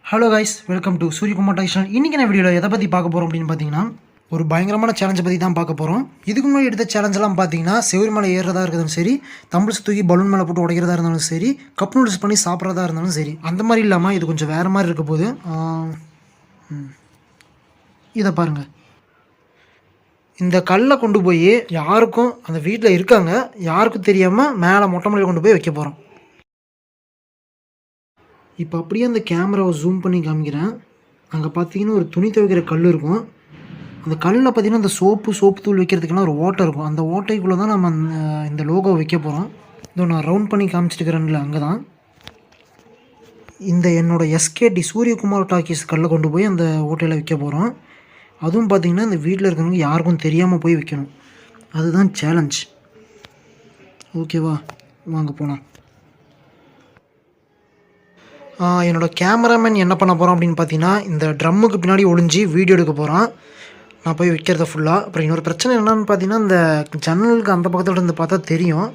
Hello guys, welcome to Suryakumar tuition. இன்றைக்கி நான் வீடியோவில் எதை பற்றி பார்க்க போகிறோம் அப்படின்னு பார்த்தீங்கன்னா, ஒரு பயங்கரமான சேலஞ்சை பற்றி தான் பார்க்க போகிறோம். இதுக்கு முன்னாடி எடுத்த சேலஞ்செல்லாம் பார்த்தீங்கன்னா, செவரிமலை ஏறுறதா இருக்கிறதும் சரி, தம்பிள்ஸ் தூக்கி பலூன் மேலே போட்டு உடைக்கிறதா இருந்தாலும் சரி, கப் நூடுல்ஸ் பண்ணி சாப்பிட்றதா இருந்தாலும் சரி, அந்த மாதிரி இல்லாமல் இது கொஞ்சம் வேறு மாதிரி இருக்க போது. இதை பாருங்கள். இந்த கல்லை கொண்டு போய் யாருக்கும் அந்த வீட்டில் இருக்காங்க யாருக்கும் தெரியாமல் மேலே மொட்டை மலையில் கொண்டு போய் வைக்க போகிறோம். இப்போ அப்படியே அந்த கேமராவை ஜூம் பண்ணி காமிக்கிறேன். அங்கே பார்த்தீங்கன்னா ஒரு துணி துவைக்கிற கல் இருக்கும். அந்த கல்லில் பார்த்தீங்கன்னா அந்த சோப்பு தூள் வைக்கிறதுக்கெல்லாம் ஒரு ஓட்டை இருக்கும். அந்த ஓட்டைக்குள்ளே தான் நம்ம இந்த லோகோ வைக்க போகிறோம். இதோ நான் ரவுண்ட் பண்ணி காமிச்சிட்டுக்கிறேன்ல, அங்கே தான் இந்த என்னோடய எஸ்கேடி சூரியகுமார் டாக்கீஸ் கல்லை கொண்டு போய் அந்த ஓட்டையில் வைக்க போகிறோம். அதுவும் பார்த்திங்கன்னா இந்த வீட்டில் இருக்கிறவங்க யாருக்கும் தெரியாமல் போய் வைக்கணும். அதுதான் சேலஞ்ச். ஓகேவா, வாங்க போகலாம். என்னோடய கேமராமேன் என்ன பண்ண போகிறோம் அப்படின்னு பார்த்தீங்கன்னா, இந்த ட்ரம்முக்கு பின்னாடி ஒளிஞ்சு வீடியோ எடுக்க போகிறான். நான் போய் வைக்கிறத ஃபுல்லாக. அப்புறம் இன்னொரு பிரச்சனை என்னென்னு பார்த்தீங்கன்னா, இந்த ஜன்னலுக்கு அந்த பக்கத்தில் இருந்து பார்த்தா தெரியும்.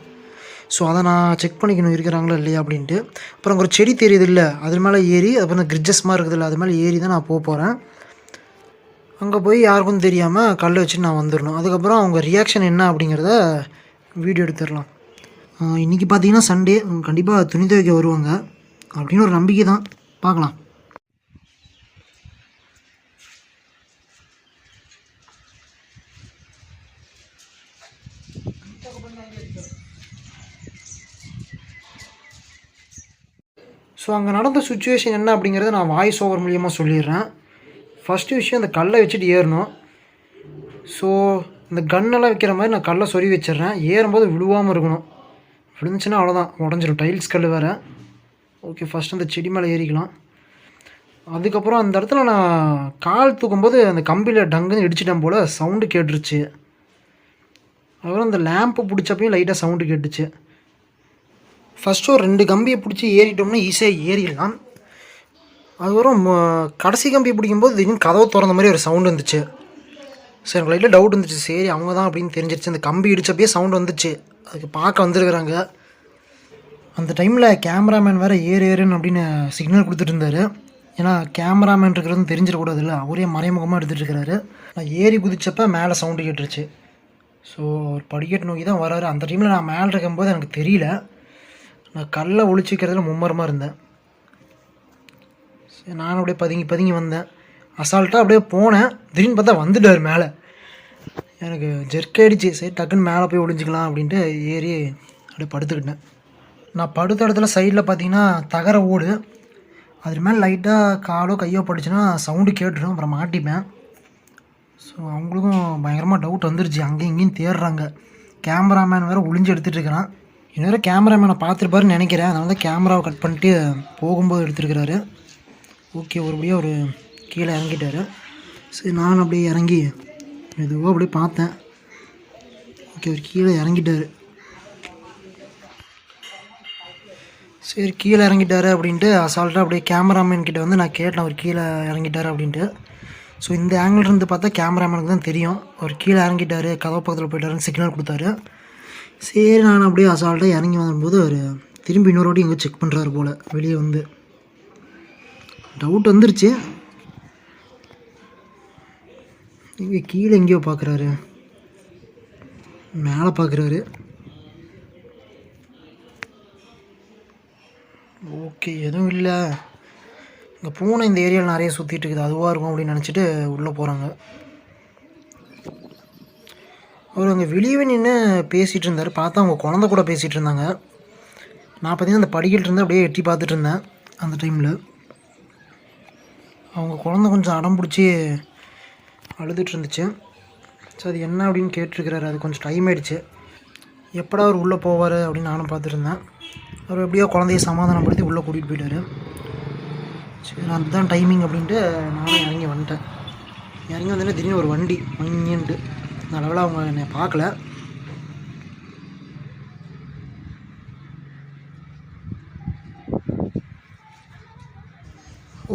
ஸோ அதை நான் செக் பண்ணிக்கணும் இருக்கிறாங்களா இல்லையா அப்படின்ட்டு. அப்புறம் அங்கே ஒரு செடி தெரியுது இல்லை, அது மேலே ஏறி, அதுக்கப்புறம் கிரிட்ஜஸ் மாதிரி இருக்குது இல்லை, அது மேலே ஏறி தான் நான் போகிறேன். அங்கே போய் யாருக்கும் தெரியாமல் கல் வச்சுட்டு நான் வந்துடணும். அதுக்கப்புறம் அவங்க ரியாக்ஷன் என்ன அப்படிங்கிறத வீடியோ எடுத்துடலாம். இன்றைக்கி பார்த்தீங்கன்னா சண்டே, கண்டிப்பாக துணி துவைக்க வருவாங்க அப்படின்னு ஒரு நம்பிக்கை தான். பார்க்கலாம். ஸோ அங்கே நடந்த சுச்சுவேஷன் என்ன அப்படிங்கிறத நான் வாய்ஸ் ஓவர் மூலியமாக சொல்லிடுறேன். ஃபஸ்ட்டு விஷயம், அந்த கல்லை வச்சுட்டு ஏறணும். ஸோ இந்த கன்னெல்லாம் வைக்கிற மாதிரி நான் கல்லை சொறி வச்சிடுறேன். ஏறும்போது விழுவாமல் இருக்கணும். விழுந்துச்சுன்னா அவ்வளோதான், உடஞ்சிடும். டைல்ஸ் கல் வேறு. ஓகே, ஃபஸ்ட் அந்த செடி மேலே ஏறிக்கலாம். அதுக்கப்புறம் அந்த இடத்துல நான் கால் தூக்கும்போது அந்த கம்பியில் டங்குன்னு இடிச்சிட்டேன் போல் சவுண்டு கேட்டுருச்சு. அதுக்கப்புறம் அந்த லேம்பு பிடிச்சப்பையும் லைட்டாக சவுண்டு கேட்டுச்சு. ஃபஸ்ட்டு ஒரு 2 கம்பியை பிடிச்சி ஏறிட்டோம்னா ஈஸியாக ஏறிடலாம். அதுக்கப்புறம் கடைசி கம்பியை பிடிக்கும்போது திடீர்னு கதவை திறந்த மாதிரி ஒரு சவுண்டு வந்துச்சு. சரி, எனக்கு லைட்டாக டவுட் வந்துச்சு. சரி, அவங்க தான் அப்படின்னு தெரிஞ்சிருச்சு. அந்த கம்பி இடித்தப்பயே சவுண்டு வந்துச்சு. அதுக்கு பார்க்க வந்துருக்குறாங்க. அந்த டைமில் கேமராமேன் வேறு ஏறுன்னு அப்படின்னு சிக்னல் கொடுத்துட்டு இருந்தார். ஏன்னா கேமராமேன் இருக்கிறதுன்னு தெரிஞ்சிடக்கூடாது இல்லை, அவரே மறைமுகமாக எடுத்துகிட்டு இருக்கிறாரு. நான் ஏறி குதிச்சப்போ மேலே சவுண்டு கேட்டுருச்சு. ஸோ ஒரு படிக்கட்டு நோக்கி தான் வராரு. அந்த டைமில் நான் மேலே இருக்கும்போது எனக்கு தெரியல. நான் கல்லை ஒழிச்சிக்கிறதுல மும்மரமாக இருந்தேன். சரி, நானும் அப்படியே பதுங்கி வந்தேன். அசால்ட்டாக அப்படியே போனேன். திடீர்னு பார்த்தா வந்துட்டார் மேலே. எனக்கு ஜெர்க்காயிடுச்சு. சரி, டக்குன்னு மேலே போய் ஒழிஞ்சிக்கலாம் அப்படின்ட்டு ஏறி அப்படியே படுத்துக்கிட்டேன். நான் படுத்த இடத்துல சைடில் பார்த்தீங்கன்னா தகர ஓடு. அது மேலே லைட்டாக காலோ கையோ பட்டுச்சுன்னா சவுண்டு கேட்டுடும், அப்புறம் மாட்டிப்பேன். ஸோ அவங்களுக்கும் பயங்கரமாக டவுட் வந்துருச்சு. அங்கேயும் இங்கேயும் தேடுறாங்க. கேமராமேன் வேறு ஒளிஞ்சு எடுத்துகிட்டு இருக்கிறான். இன்னொரு கேமராமேனை பார்த்துருப்பாருன்னு நினைக்கிறேன். அதனால தான் கேமராவை கட் பண்ணிட்டு போகும்போது எடுத்துருக்கிறாரு. ஓகே, ஒருபடியாக ஒரு கீழே இறங்கிட்டார். சரி, நான் அப்படியே இறங்கி மெதுவாக அப்படியே பார்த்தேன். ஓகே, ஒரு கீழே இறங்கிட்டார். சரி, கீழே இறங்கிட்டாரு அப்படின்ட்டு அசால்ட்டாக அப்படியே கேமராமேன் கிட்டே வந்து நான் கேட்டேன், அவர் கீழே இறங்கிட்டார் அப்படின்ட்டு. ஸோ இந்த ஆங்கிள் இருந்து பார்த்தா கேமராமேனுக்கு தான் தெரியும் அவர் கீழே இறங்கிட்டார், கதவு பக்கத்தில் போயிட்டாருன்னு சிக்னல் கொடுத்தாரு. சரி, நான் அப்படியே அசால்ட்டாக இறங்கி வரும்போது அவர் திரும்பி இன்னொரு வாட்டி எங்கே செக் பண்ணுறாரு போல். வெளியே வந்து டவுட் வந்துருச்சு. இங்கே கீழே எங்கேயோ பார்க்குறாரு, மேலே பார்க்குறாரு. ஓகே, எதுவும் இல்லை. இங்கே பூனை இந்த ஏரியாவில் நிறைய சுற்றிட்டு இருக்குது, அதுவாக இருக்கும் அப்படின்னு நினச்சிட்டு உள்ளே போகிறாங்க. அவர் அங்கே வெளியே நின்று பேசிகிட்டு இருந்தார். பார்த்தா அவங்க குழந்த கூட பேசிகிட்டு இருந்தாங்க. நான் பார்த்தீங்கன்னா அந்த படிக்கிட்டு இருந்து அப்படியே எட்டி பார்த்துட்டு இருந்தேன். அந்த டைமில் அவங்க குழந்த கொஞ்சம் அடம் பிடிச்சி அழுதுட்டு இருந்துச்சு. ஸோ அது என்ன அப்படின்னு கேட்டிருக்கிறாரு. அது கொஞ்சம் டைம் ஆகிடுச்சு. எப்படா அவர் உள்ளே போவார் அப்படின்னு நானும் பார்த்துருந்தேன். அவர் எப்படியோ குழந்தைய சமாதானப்படுத்தி உள்ளே கூட்டிகிட்டு போயிட்டார். சரி, அதுதான் டைமிங் அப்படின்ட்டு நானும் இறங்கி வந்துட்டேன். இறங்கி வந்தேன்னா திடீர்னு ஒரு வண்டி மங்கின்ட்டு. நல்ல வேளை அவங்க என்னை பார்க்கல.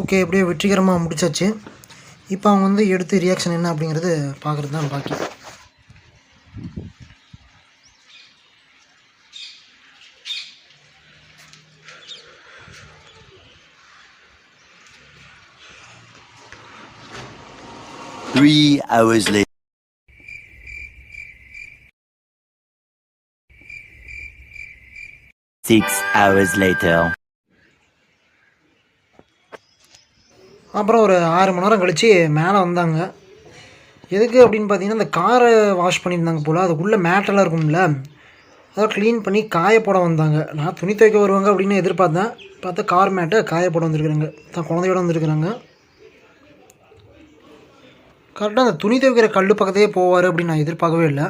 ஓகே, எப்படியோ வெற்றிகரமாக முடிச்சாச்சு. இப்போ அவங்க வந்து எடுத்து ரியாக்ஷன் என்ன அப்படிங்கிறது பார்க்குறது தான் பாக்கி. 3 hours later. 6 hours later. அப்புறம் ஒரு 6 மணி நேரம் கழித்து மேலே வந்தாங்க. எதுக்கு அப்படின்னு பார்த்தீங்கன்னா, இந்த காரை வாஷ் பண்ணியிருந்தாங்க போல். அதுக்குள்ளே மேட்டெல்லாம் இருக்கும்ல, அதை க்ளீன் பண்ணி காய போட வந்தாங்க. நான் துணி துவைக்க வருவாங்க அப்படின்னு எதிர்பார்த்தேன். பார்த்தா கார் மேட்டை காய போட வந்துருக்குறாங்க. தான் குழந்தையோட வந்துருக்குறாங்க. கரெக்டாக அந்த துணி துவைக்கிற கல் பக்கத்தையே போவார் அப்படின்னு நான் எதிர்பார்க்கவே இல்லை.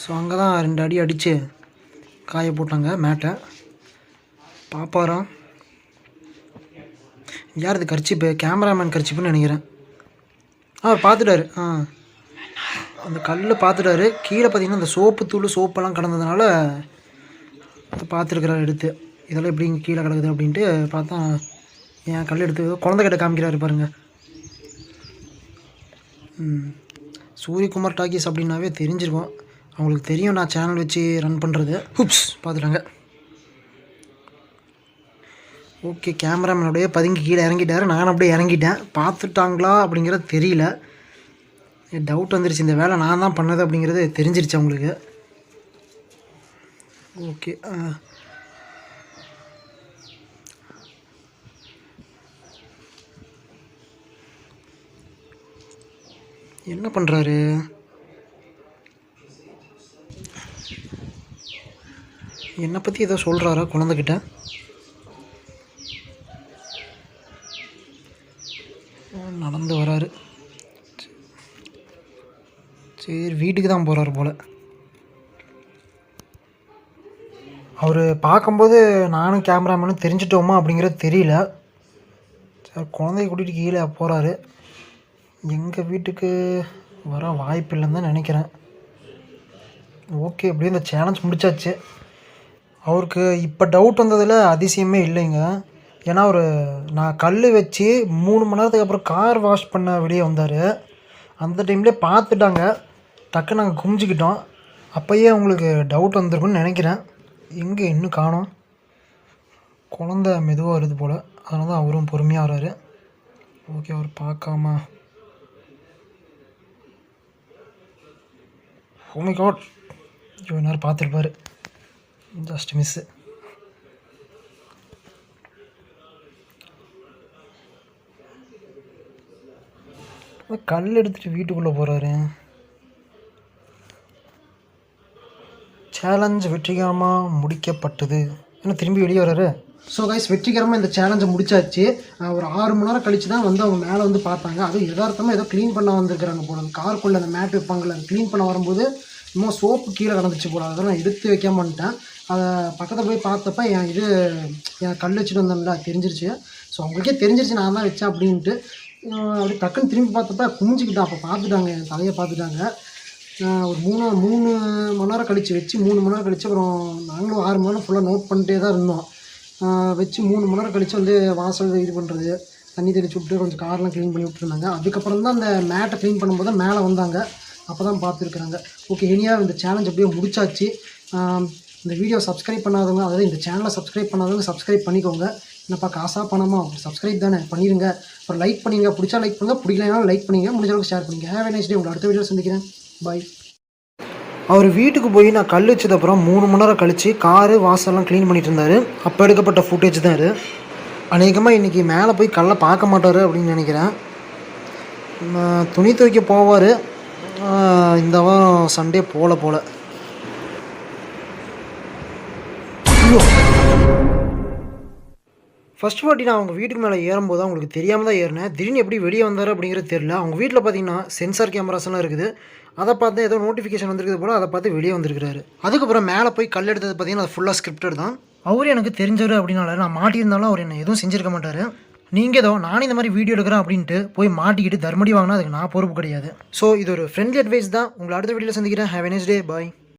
ஸோ அங்கே தான் 2 அடி அடித்து காய போட்டாங்க மேட்டை. பாப்பாரா யார் இது? கர்ச்சிப்பு, கேமராமேன் கர்ச்சிப்புன்னு நினைக்கிறேன். பார்த்துட்டாரு. அந்த கல் பார்த்துட்டாரு. கீழே பார்த்தீங்கன்னா அந்த சோப்பு தூள் சோப்பெல்லாம் கடந்ததுனால பார்த்துருக்குறாரு எடுத்து. இதெல்லாம் எப்படி இங்கே கீழே கிடக்குது அப்படின்ட்டு பார்த்தா என் கல் எடுத்து குழந்தைகிட்ட காமிக்கிறாரு பாருங்கள். சூரியகுமார் டாக்கீஸ் அப்படின்னாவே தெரிஞ்சிருக்கும். அவங்களுக்கு தெரியும் நான் சேனல் வச்சு ரன் பண்ணுறது. ஹூப்ஸ் பார்த்துட்டாங்க. ஓகே, கேமராமேனோடைய பதுங்கி கீழே இறங்கிட்டார். நான் அப்படியே இறங்கிட்டேன். பார்த்துட்டாங்களா அப்படிங்கிறது தெரியல. டவுட் வந்துருச்சு. இந்த வேலை நான் தான் பண்ணது அப்படிங்கிறது தெரிஞ்சிருச்சு அவங்களுக்கு. ஓகே, என்ன பண்ணுறாரு? என்னை பற்றி ஏதோ சொல்கிறாரா குழந்தைகிட்ட? நடந்து வராரு. சரி, வீட்டுக்கு தான் போகிறாரு போல். அவர் பார்க்கும்போது நானும் கேமராமேனும் தெரிஞ்சிட்டோமா அப்படிங்கிறது தெரியல. சரி, குழந்தைய கூட்டிகிட்டு கீழே போகிறாரு. எங்கள் வீட்டுக்கு வர வாய்ப்பு இல்லைன்னு தான் நினைக்கிறேன். ஓகே, அப்படியே இந்த சேலஞ்ச் முடிச்சாச்சு. அவருக்கு இப்போ டவுட் வந்ததில் அதிசயமே இல்லைங்க. ஏன்னா நான் கல் வச்சு 3 மணி நேரத்துக்கு அப்புறம் கார் வாஷ் பண்ண வெளியே வந்தார். அந்த டைம்லேயே பார்த்துட்டாங்க. டக்குன்னு நாங்கள் குமிஞ்சிக்கிட்டோம். அப்போயே அவங்களுக்கு டவுட் வந்திருக்குன்னு நினைக்கிறேன். எங்கே இன்னும் காணோம். குழந்த மெதுவாக வருது போல். அதனால தான் அவரும் பொறுமையாக வராரு. ஓகே, அவர் பார்க்காம ஓ மை காட், இவ்வளோ நேரம் பார்த்துருப்பார். Just miss. கல் எடுத்துகிட்டு வீட்டுக்குள்ளே போகிறாரு. சேலஞ்ச் வெற்றிகரமாக முடிக்கப்பட்டது. ஏன்னா திரும்பி வெளியே வர்றாரு. ஸோ கைஸ், வெற்றிகரமாக இந்த சேலஞ்சை முடிச்சாச்சு. ஒரு 6 மணி நேரம் கழிச்சு தான் வந்து அவங்க மேலே வந்து பார்த்தாங்க. அதுவும் யதார்த்தமாக ஏதோ க்ளீன் பண்ண வந்துருக்குறாங்க போல. அந்த காருக்குள்ளே அந்த மேட் வைப்பாங்கள்ல, அது க்ளீன் பண்ண வரும்போது இன்னும் சோப்பு கீழே கிடந்துச்சு போல. அதெல்லாம் நான் எடுத்து வைக்காம வந்துட்டேன். அதை பக்கத்தில் போய் பார்த்தப்ப என் கல் வச்சுட்டு வந்தேன்ல, தெரிஞ்சிருச்சு. ஸோ அவங்களுக்கே தெரிஞ்சிருச்சு நான் தான் வச்சேன் அப்படின்ட்டு. அப்படி டக்குன்னு திரும்பி பார்த்தப்ப குமிஞ்சிக்கிட்டேன். அப்போ பார்த்துட்டாங்க, என் தலையை பார்த்துட்டாங்க. ஒரு 3 மணி நேரம் கழித்து வச்சு 3 மணி நேரம் கழித்து அப்புறம் நாங்களும் 6 மணி நேரம் ஃபுல்லாக நோட் பண்ணிட்டே தான் இருந்தோம். வச்சு 3 மணி நேரம் கழித்து வந்து வாசல் இது பண்ணுறது, தண்ணி தெளிச்சு விட்டு கொஞ்சம் கார்லாம் க்ளீன் பண்ணி விட்டுருந்தாங்க. அதுக்கப்புறம் தான் அந்த மேட்டை க்ளீன் பண்ணும்போது தான் மேலே வந்தாங்க. அப்போ தான் பார்த்துருக்குறாங்க. ஓகே, இனியாக இந்த சேலஞ்ச் அப்படியே முடிச்சாச்சு. இந்த வீடியோ சப்ஸ்கிரைப் பண்ணாதவங்க, அதாவது இந்த சேனலை சப்ஸ்கிரைப் பண்ணாதவங்க சப்ஸ்கிரைப் பண்ணிக்கோங்க. என்னப்பா காசாக பணமா? சப்ஸ்கிரைப் தானே, பண்ணிடுங்க. அப்புறம் லைக் பண்ணிங்க. பிடிச்சா லைக் பண்ணுங்கள், பிடிக்கலனாலும் லைக் பண்ணிங்க. முடிஞ்ச அளவுக்கு ஷேர் பண்ணிங்க. Have a nice day. உங்களை அடுத்த வீடியோ சந்திக்கிறேன். பாய். அவர் வீட்டுக்கு போய் நான் கல் வச்சதுக்கப்புறம் 3 மணி நேரம் கழித்து காரு வாசல்லாம் க்ளீன் பண்ணிட்டு இருந்தார். அப்போ எடுக்கப்பட்ட ஃபுட்டேஜ் தான் இது. அநேகமாக இன்றைக்கி மேலே போய் கல்லை பார்க்க மாட்டார் அப்படின்னு நினைக்கிறேன். துணி துவைக்க போவார். இந்த வாரம் சண்டே போல. ஃபஸ்ட் வாட்டி நான் அவங்க வீட்டுக்கு மேலே ஏறும்போது அவங்களுக்கு தெரியாமல் தான் ஏறினேன். திடீர்னு எப்படி வெளியே வந்தார் அப்படிங்கிறது தெரியல. அவங்க வீட்டில் பார்த்தீங்கன்னா சென்சார் கேமராஸ்லாம் இருக்குது. அதை பார்த்து ஏதோ நோட்டிஃபிகேஷன் வந்துருக்குது போல். அதை பார்த்து வெளியே வந்திருக்கிறாரு. அதுக்கப்புறம் மேலே போய் கல் எடுத்தது பார்த்தீங்கன்னா அது ஃபுல்லாக ஸ்கிரிப்டட் தான். அவர் எனக்கு தெரிஞ்சவர் அப்படின்னால நான் மாட்டியிருந்தாலும் அவர் என்ன எதுவும் செஞ்சுருக்க மாட்டார். நீங்கள் ஏதோ நானும் இந்த மாதிரி வீடியோ எடுக்கிறேன் அப்படின்ட்டு போய் மாட்டிக்கிட்டு தர்மடி வாங்கினா அதுக்கு நான் பொறுப்பு கிடையாது. ஸோ இது ஒரு ஃப்ரெண்ட்லி அட்வைஸ் தான். உங்களை அடுத்த வீடியோவில் சந்திக்கிறேன். Have a nice day. Bye.